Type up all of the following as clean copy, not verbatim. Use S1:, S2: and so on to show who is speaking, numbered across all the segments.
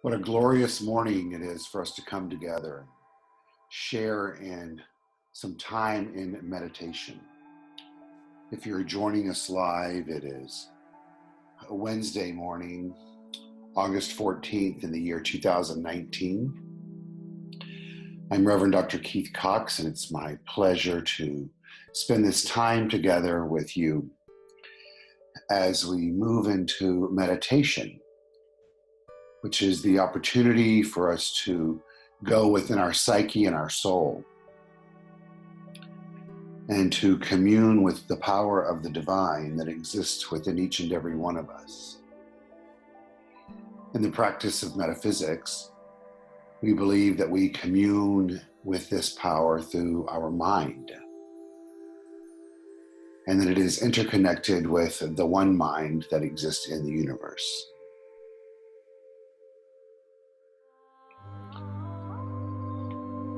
S1: What a glorious morning it is for us to come together, share in some time in meditation. If you're joining us live, it is a Wednesday morning, August 14th in the year 2019. I'm Reverend Dr. Keith Cox, and it's my pleasure to spend this time together with you as we move into meditation, which is the opportunity for us to go within our psyche and our soul and to commune with the power of the divine that exists within each and every one of us. In the practice of metaphysics, we believe that we commune with this power through our mind, and that it is interconnected with the one mind that exists in the universe.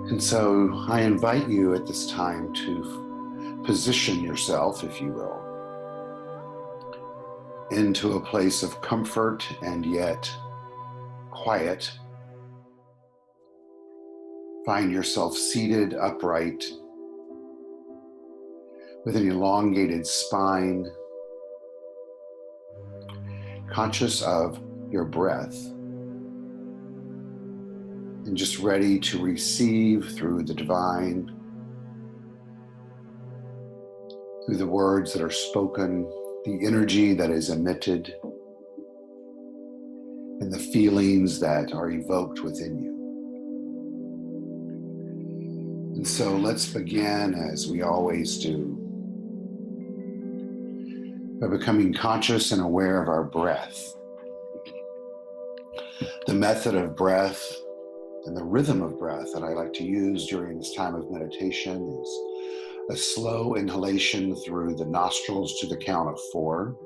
S1: And so I invite you at this time to position yourself, if you will, into a place of comfort and yet quiet. Find yourself seated upright with an elongated spine, conscious of your breath, and just ready to receive through the divine, through the words that are spoken, the energy that is emitted, and the feelings that are evoked within you. And so let's begin, as we always do, by becoming conscious and aware of our breath. The method of breath and the rhythm of breath that I like to use during this time of meditation is a slow inhalation through the nostrils to the count of 4,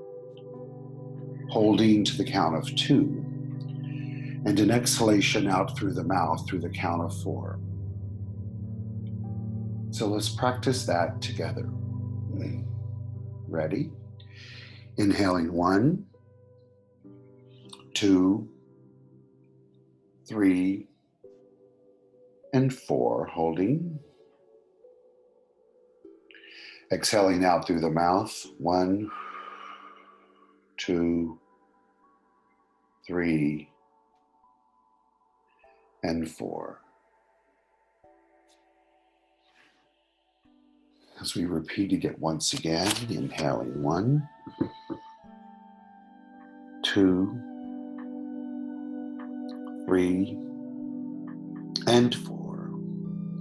S1: holding to the count of 2, and an exhalation out through the mouth through the count of 4. So let's practice that together. Ready? Inhaling 1, 2, 3, and 4, holding. Exhaling out through the mouth, 1, 2, 3, and 4. As we repeated it once again, inhaling 1, 2, 3, and 4,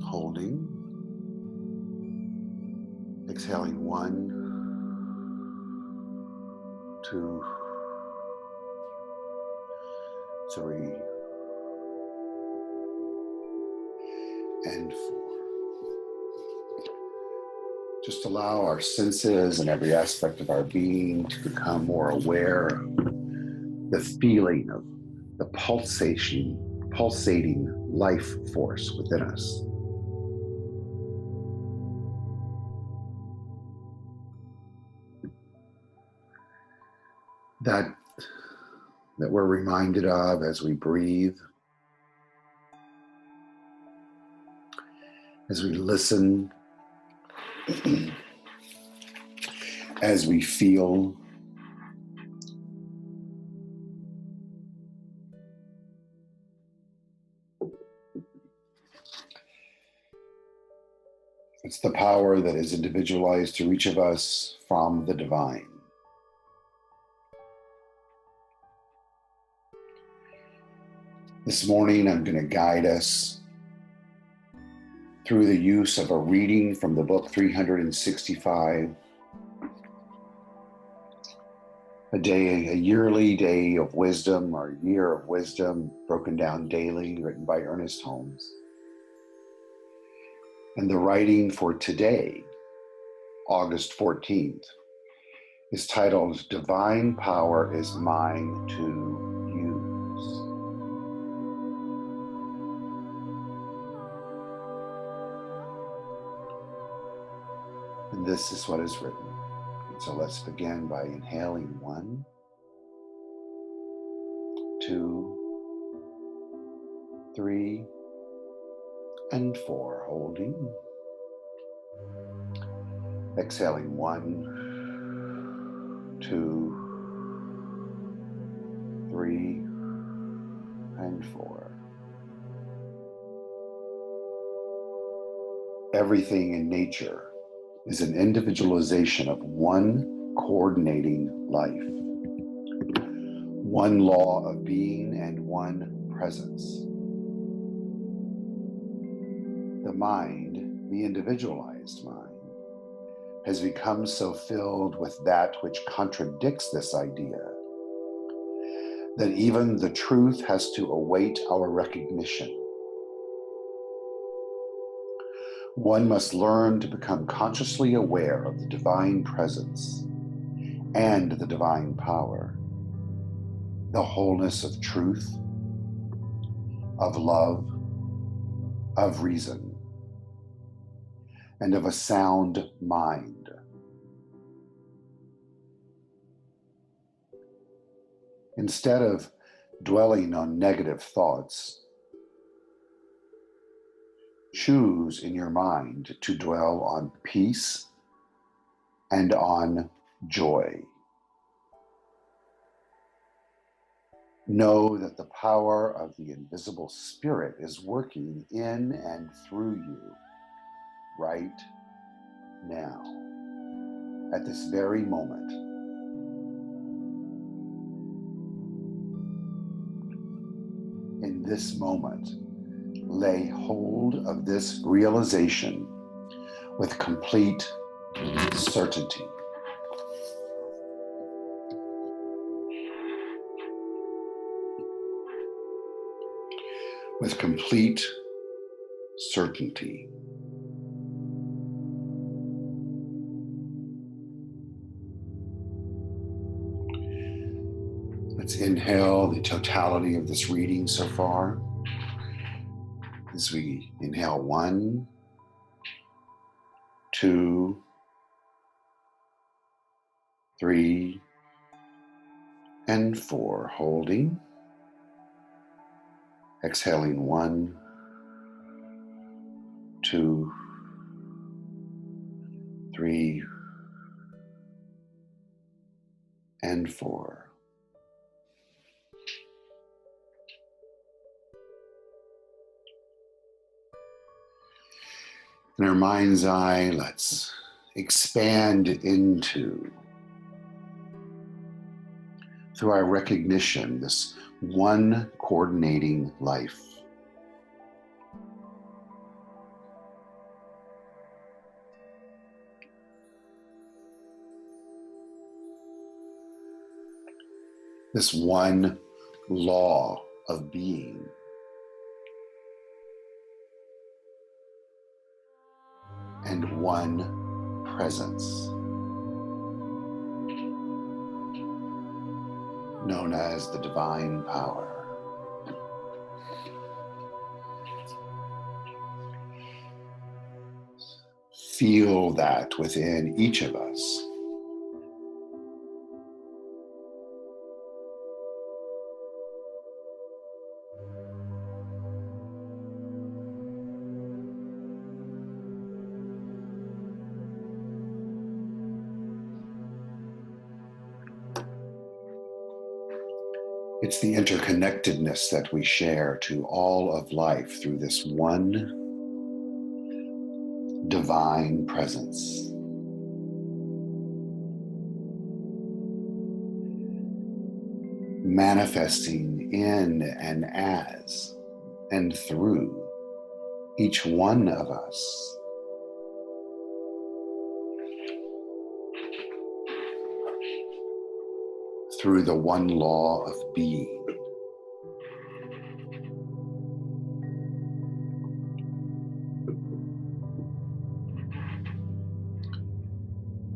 S1: holding. Exhaling 1, 2, 3, and 4. Just allow our senses and every aspect of our being to become more aware of the feeling of the pulsating life force within us. That we're reminded of as we breathe, as we listen, as we feel. It's the power that is individualized to each of us from the divine. This morning, I'm going to guide us through the use of a reading from the book 365, a yearly day of wisdom, or year of wisdom, broken down daily, written by Ernest Holmes. And the writing for today, August 14th, is titled, Divine Power is Mine to Use. And this is what is written. And so let's begin by inhaling 1, 2, 3, and 4. Holding. Exhaling 1, 2, 3, and 4. Everything in nature is an individualization of one coordinating life, one law of being and one presence. The mind, the individualized mind, has become so filled with that which contradicts this idea that even the truth has to await our recognition. One must learn to become consciously aware of the divine presence and the divine power, the wholeness of truth, of love, of reason, and of a sound mind. Instead of dwelling on negative thoughts, choose in your mind to dwell on peace and on joy. Know that the power of the invisible spirit is working in and through you right now, at this very moment. In this moment, lay hold of this realization with complete certainty. With complete certainty. Let's inhale the totality of this reading so far. As we inhale 1, 2, 3, and 4. Holding. Exhaling 1, 2, 3, and 4. In our mind's eye, let's expand into, through our recognition, this one coordinating life. This one law of being. And one presence, known as the divine power. Feel that within each of us. It's the interconnectedness that we share to all of life through this one divine presence. Manifesting in and as and through each one of us. Through the one law of being.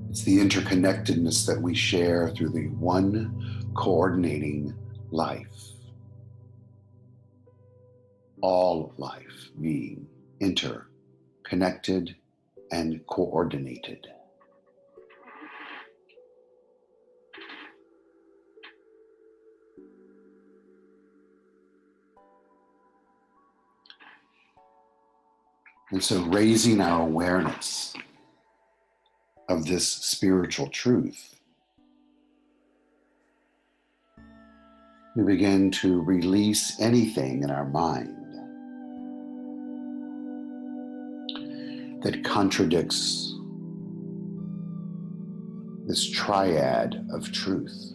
S1: It's the interconnectedness that we share through the one coordinating life. All life being interconnected and coordinated. And so raising our awareness of this spiritual truth, we begin to release anything in our mind that contradicts this triad of truth.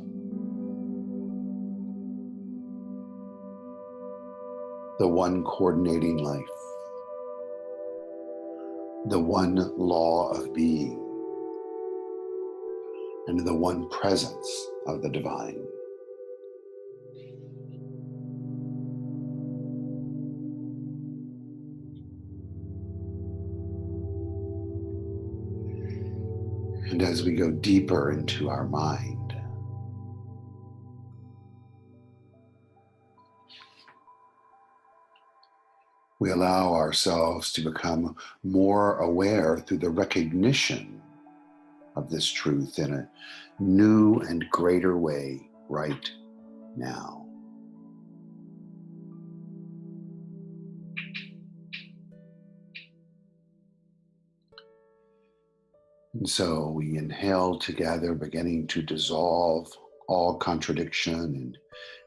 S1: The one coordinating life, the one law of being, and the one presence of the divine. And as we go deeper into our mind, we allow ourselves to become more aware through the recognition of this truth in a new and greater way right now. And so we inhale together, beginning to dissolve all contradiction and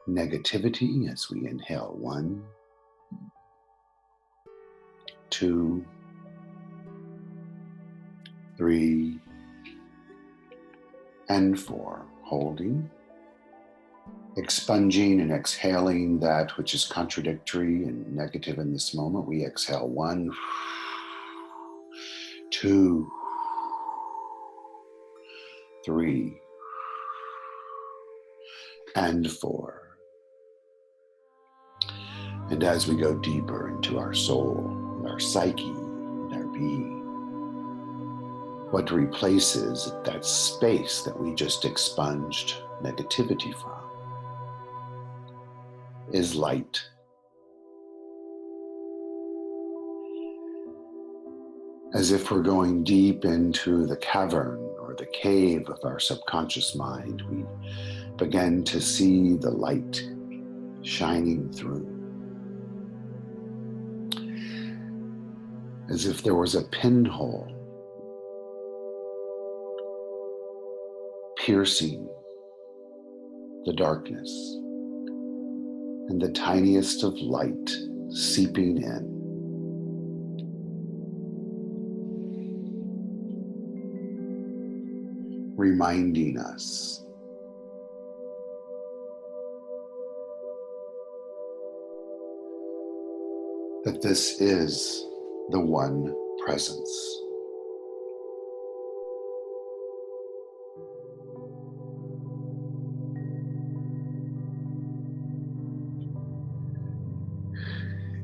S1: negativity as we inhale 1, 2, 3, and 4. Holding, expunging and exhaling that which is contradictory and negative in this moment. We exhale 1, 2, 3, and 4. And as we go deeper into our soul, our psyche, and our being, what replaces that space that we just expunged negativity from is light. As if we're going deep into the cavern or the cave of our subconscious mind, we begin to see the light shining through. As if there was a pinhole piercing the darkness and the tiniest of light seeping in. Reminding us that this is the one presence.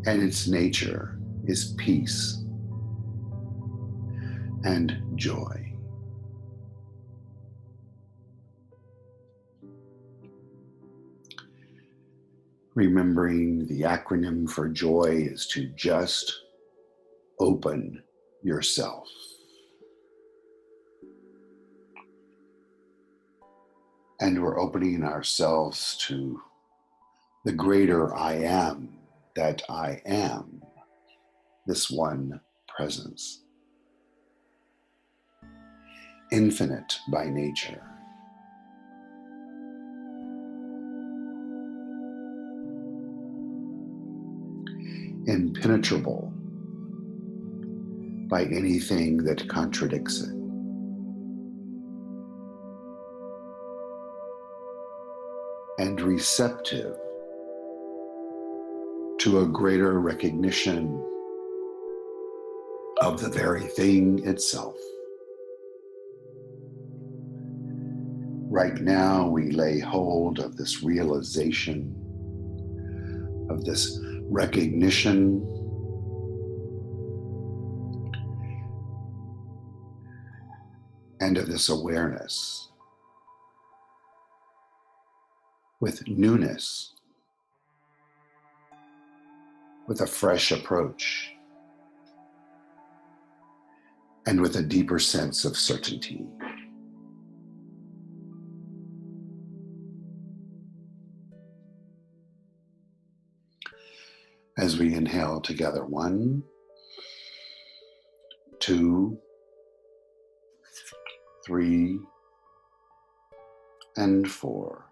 S1: And its nature is peace and joy. Remembering the acronym for joy is to just open yourself. And we're opening ourselves to the greater I am, that I am, this one presence. Infinite by nature. Impenetrable by anything that contradicts it. And receptive to a greater recognition of the very thing itself. Right now, we lay hold of this realization, of this recognition, and of this awareness with newness, with a fresh approach, and with a deeper sense of certainty. As we inhale together, 1, 2, 3, and 4.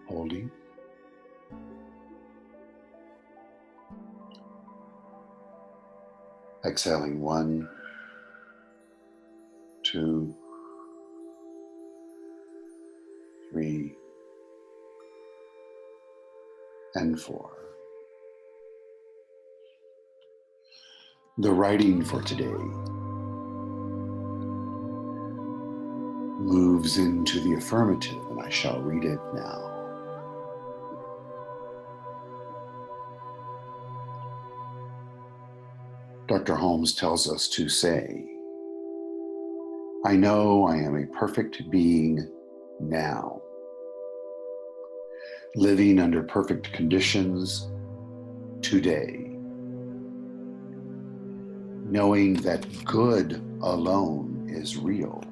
S1: Holding. Exhaling 1, 2, 3, and 4. The writing for today moves into the affirmative, and I shall read it now. Dr. Holmes tells us to say, I know I am a perfect being now, living under perfect conditions today, knowing that good alone is real.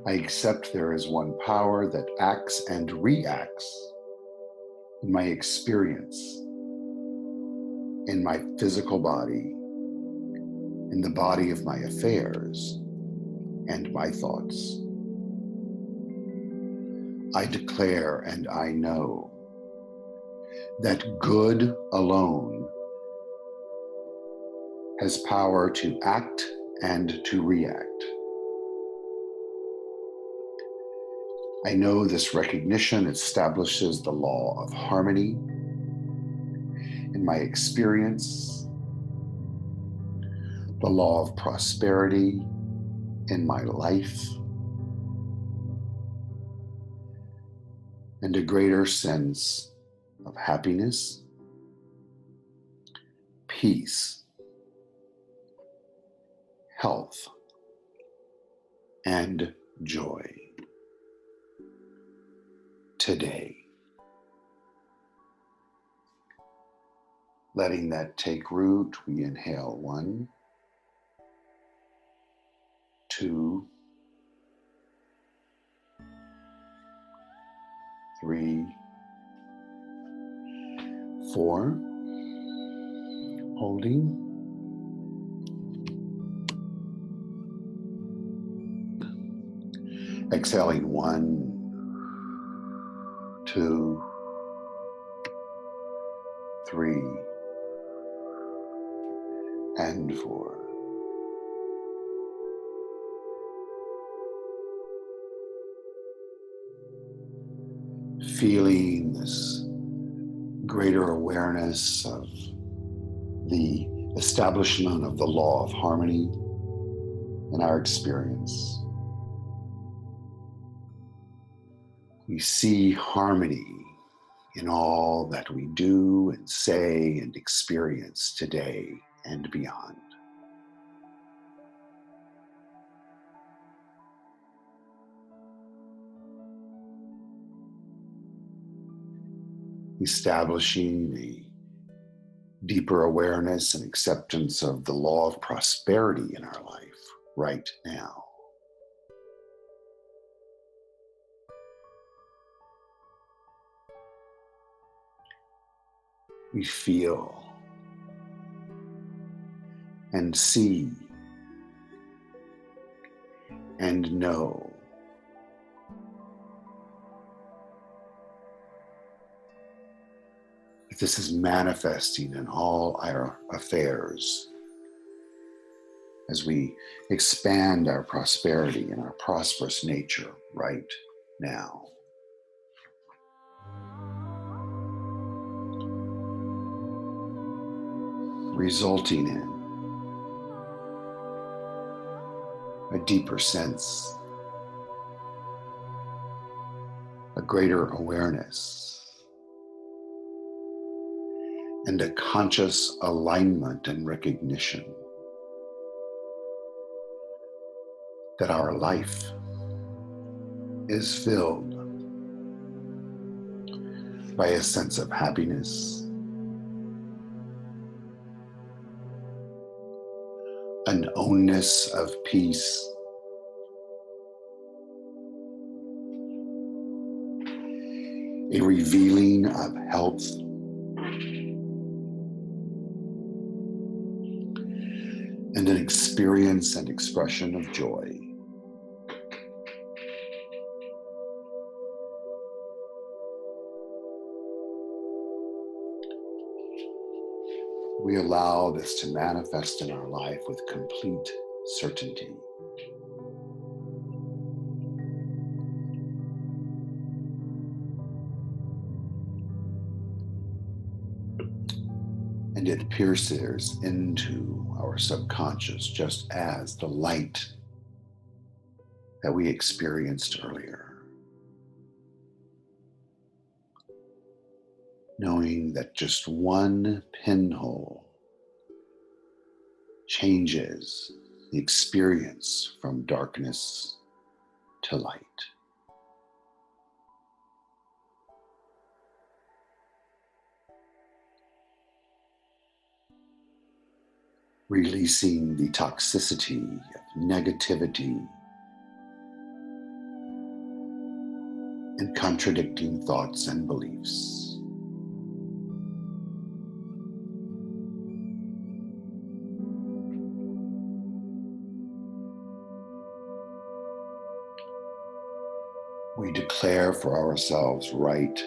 S1: I accept there is one power that acts and reacts in my experience, in my physical body, in the body of my affairs, and my thoughts. I declare and I know that good alone has power to act and to react. I know this recognition establishes the law of harmony in my experience, the law of prosperity in my life, and a greater sense of happiness, peace, health, and joy today. Letting that take root, we inhale 1, 2, 3, 4, holding. Exhaling 1, 2, 3, and 4. Feeling this greater awareness of the establishment of the law of harmony in our experience. We see harmony in all that we do and say and experience today and beyond. Establishing a deeper awareness and acceptance of the law of prosperity in our life right now. We feel and see and know that this is manifesting in all our affairs as we expand our prosperity and our prosperous nature right now. Resulting in a deeper sense, a greater awareness, and a conscious alignment and recognition that our life is filled by a sense of happiness, an ownness of peace, a revealing of health, and an experience and expression of joy. We allow this to manifest in our life with complete certainty. And it pierces into our subconscious just as the light that we experienced earlier. Knowing that just one pinhole changes the experience from darkness to light. Releasing the toxicity of negativity and contradicting thoughts and beliefs. We declare for ourselves right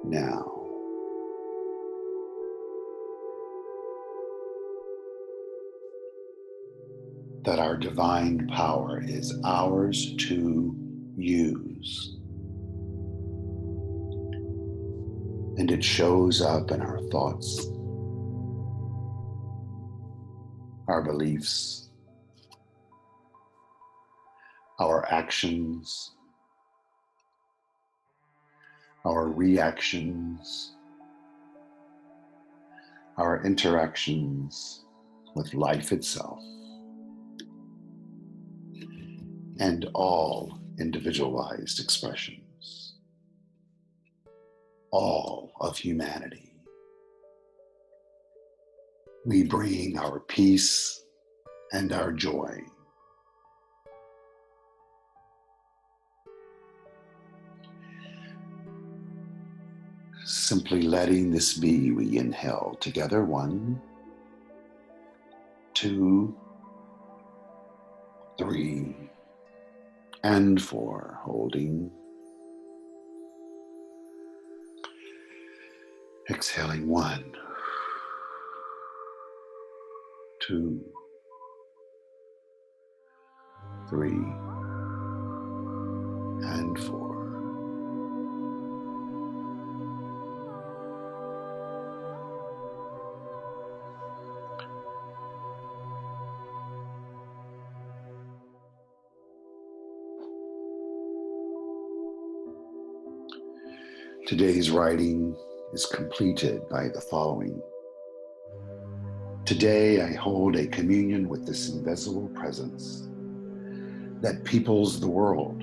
S1: now that our divine power is ours to use. And it shows up in our thoughts, our beliefs, our actions, our reactions, our interactions with life itself, and all individualized expressions, all of humanity. We bring our peace and our joy. Simply letting this be, we inhale together. 1, 2, 3, and 4. Holding. Exhaling. 1, 2, 3, and 4. Today's writing is completed by the following. Today I hold a communion with this invisible presence that peoples the world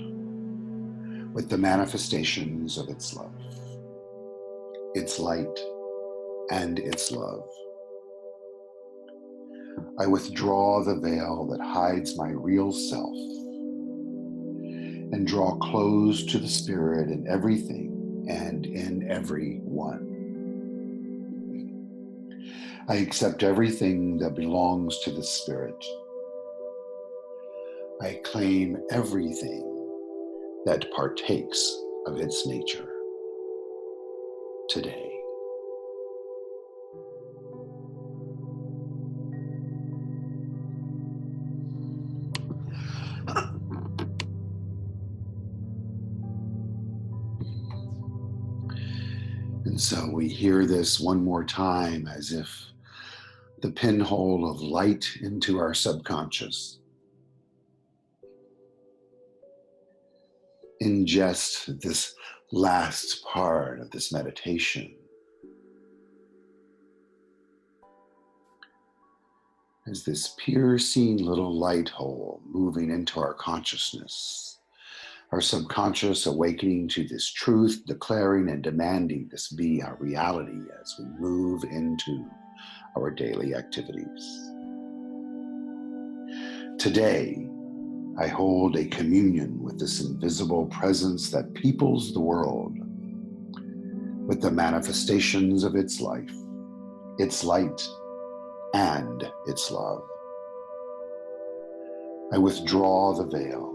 S1: with the manifestations of its love, its light, and its love. I withdraw the veil that hides my real self and draw close to the Spirit in everything and in everyone. I accept everything that belongs to the Spirit. I claim everything that partakes of its nature today. And so we hear this one more time as if the pinhole of light into our subconscious ingest this last part of this meditation as this piercing little light hole moving into our consciousness, our subconscious awakening to this truth, declaring and demanding this be our reality as we move into our daily activities. Today, I hold a communion with this invisible presence that peoples the world with the manifestations of its life, its light, and its love. I withdraw the veil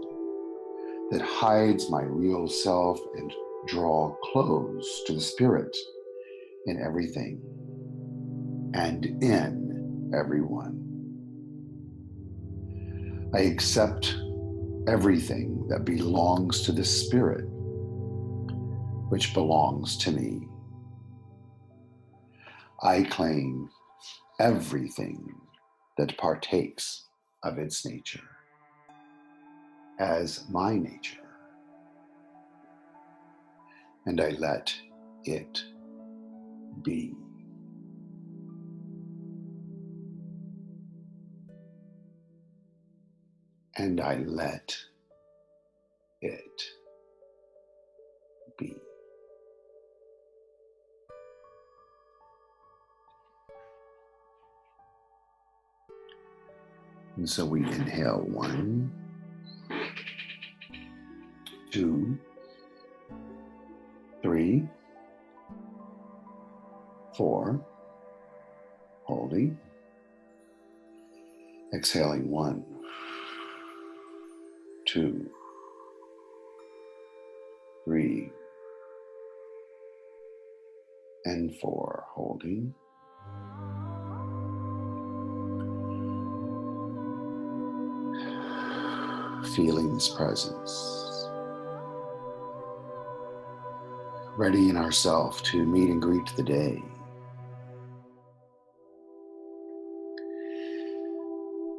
S1: that hides my real self and draw close to the Spirit in everything and in everyone. I accept everything that belongs to the Spirit, which belongs to me. I claim everything that partakes of its nature as my nature, and I let it be. And I let it be. And so we inhale 1, 2, 3, 4, holding. Exhaling 1, 2, 3, and 4, holding. Feeling this presence. Readying ourselves to meet and greet the day.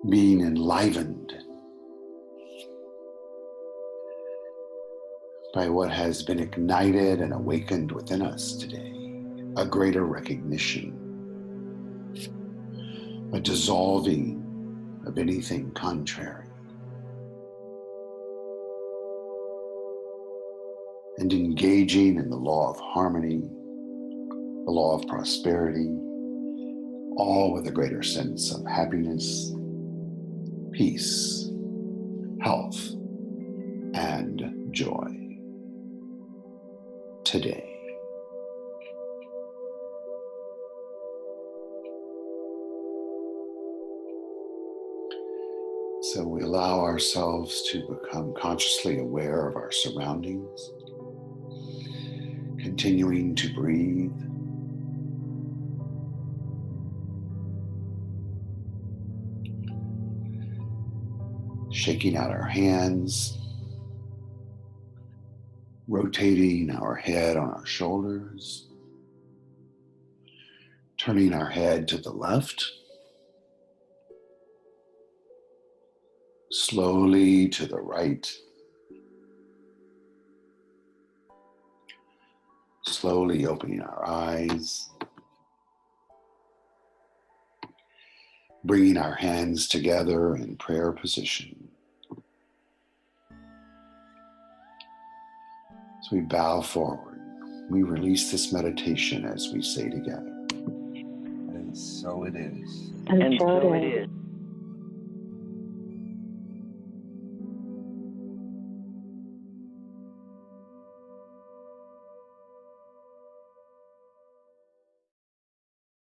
S1: Being enlivened by what has been ignited and awakened within us today. A greater recognition, a dissolving of anything contrary, and engaging in the law of harmony, the law of prosperity, all with a greater sense of happiness, peace, health, and joy today. So we allow ourselves to become consciously aware of our surroundings, continuing to breathe. Shaking out our hands, rotating our head on our shoulders, turning our head to the left, slowly to the right, slowly opening our eyes, bringing our hands together in prayer position. As we bow forward, we release this meditation as we say together.
S2: And so it is.
S3: And so it is.